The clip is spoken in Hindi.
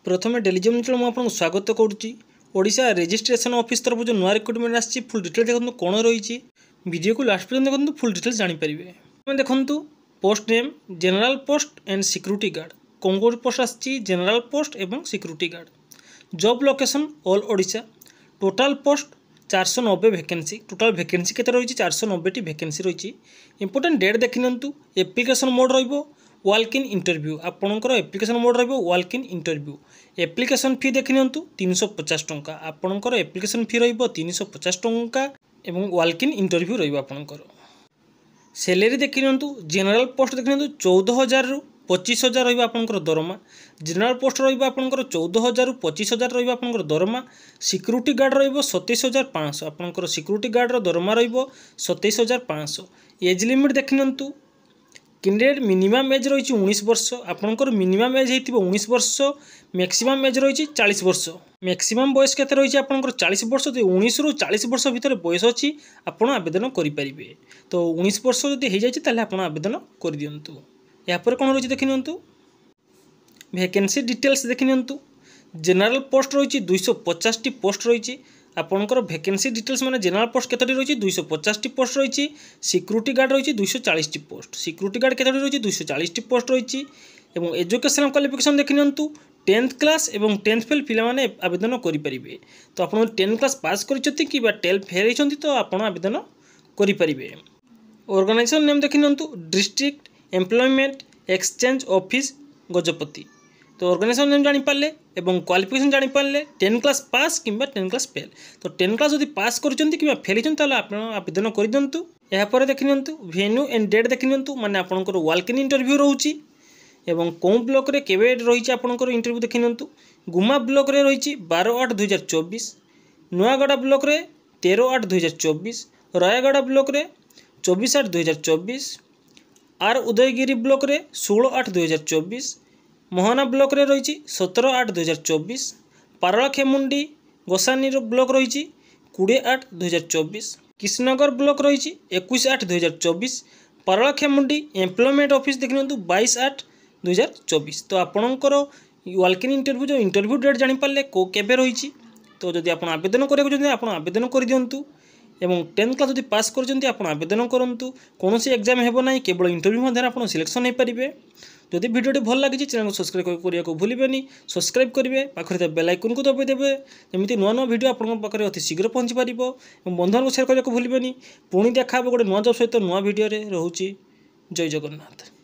प्रथम डेलीजम चैनल मुझे आपको स्वागत करुच्ची। ओडिशा रजिस्ट्रेशन ऑफिस तरफ जो नुआ रिक्रुटमेंट आसी फुल डिटेल देखो कौन रही वीडियो को लास्ट पर्यंत देखो फुल डिटेल जानीपारे। देखो post name general post and security guard कौन कौन पोस्ट आसी जनरल पोस्ट एवं security guard. Job location all Odisha. Total post 490 vacancy. Total vacancy केते रही 490 वैकेंसी रही। इंपोर्टेंट डेट देखिनियंतु एप्लिकेशन मोड रहिबो वाल्क इन इंटरव्यू। आपणकर एप्लिकेशन मोड रहिबो walk in interview. Application fee देखिनियंतु 350 टंका। आपणकर एप्लिकेशन फी रहिबो 350 टंका एवं वाल्क इन इंटरव्यू रहिबो आपणकर। सैलरी देखिनियंतु जनरल पोस्ट देखिनियंतु 14,000 रु 25,000 रहिबो आपणकर दरमा। जनरल पोस्ट रहिबो आपणकर 14,000 रु 25,000 रहिबो आपणकर दरमा। सिक्यूरीटी गार्ड रहिबो 27,500। आपणकर सिक्यूरीटी गार्ड रो दरमा रहिबो 27,500। एज लिमिट देखिनियंतु कैंडिडेट मिनिमम एज रही 19 वर्ष। आपणकर मिनिमम एज होती 19 वर्ष। मैक्सिमम एज रही 40 वर्ष। मैक्सिमम बयस केते रही आपणकर 40 वर्ष। तो 19 रु 40 वर्ष भितर बयस अच्छी आपड़ आवेदन करेंगे। तो 19 वर्ष जब हो जाए आप आवेदन कर दिंतु। यापर कौन रही देखि नियंतु वैकेंसी डिटेल्स देखि नियंतु। जनरल पोस्ट रही 250 टी पोस्ट रही। आपणकर वैकेंसी डिटेल्स माने जनरल पोस्ट केतोटी रही 250 टी पोस्ट रही। सिक्यूरीटी गार्ड रही 240 टी पोस्ट। सिक्यूरीटी गार्ड केतोटी रही 240 टी पोस्ट रही। एवं एजुकेशनल क्वालिफिकेशन देखि नियंतु 10th क्लास एवं 10th फेल पिला माने आवेदन करेंगे। तो आप 10th क्लास पास करछथि कि 12th फेल होइछन्ति तो आप आवेदन करेंगे। ऑर्गेनाइजेशन नेम देखि नियंतु district employment exchange office Gajapati. तो ऑर्गेनाइजेशन नेम जानी पारले एवं क्वालिफिकेशन जानी पारले 10 क्लास पास किंबा 10 क्लास फेल। तो 10 क्लास जदि पास करछन्ति किंबा फेल होइछन्ति ताले आपण आवेदन कर दियंतु। या पर देखि नियंतु वेन्यू एंड डेट देखि नियंतु माने आपणकर वाल्क इन इंटरव्यू रहउची एवं कों ब्लॉक रे केबे रहिछि आपणकर इंटरव्यू देखि नियंतु। गुमा ब्लॉक रे रहिछि 12/8/2024। नुआगड़ा ब्लॉक रे 13/8/2024। रायगड़ा ब्लॉक रे 24/8/2024। आर उदयगिरी ब्लॉक रे 16/8/2024। मोहना ब्लॉक रे रही 17/8/2024। पारलाखेमुंडी गोसानी ब्लॉक रही 20/8/2024। कृष्णनगर ब्लॉक रही 21/8/2024। पारलाखेमुंडी एम्प्लॉयमेंट ऑफिस देखिए 22/8/2024। तो आपणकर वाल्क इन इंटरव्यू जो इंटरव्यू डेट जानीपारे केबे रही। तो जदि आप आवेदन करेंगे आप आवेदन कर दिंतु। एवं 10th क्लास जदि पास करछन्ति आपण आवेदन करंतु। कौन सी एग्जाम हेबो नाही केवल इंटरव्यू मध्य आपण सिलेक्शन हो पारे। जदि वीडियो भल लगी चैनल को सब्सक्राइब करने को भूलें। सब्सक्राइब करेंगे पाखे बेल आइकन को दबाई देवे जमी नुआ नुआ वीडियो आपंक पाखे अति शीघ्र पहुँची पार। बंधु को शेयर करने को भूलें। पुणी देखा गोटे नुआ जॉब सहित नुआ वीडियो रोचे। जय जगन्नाथ।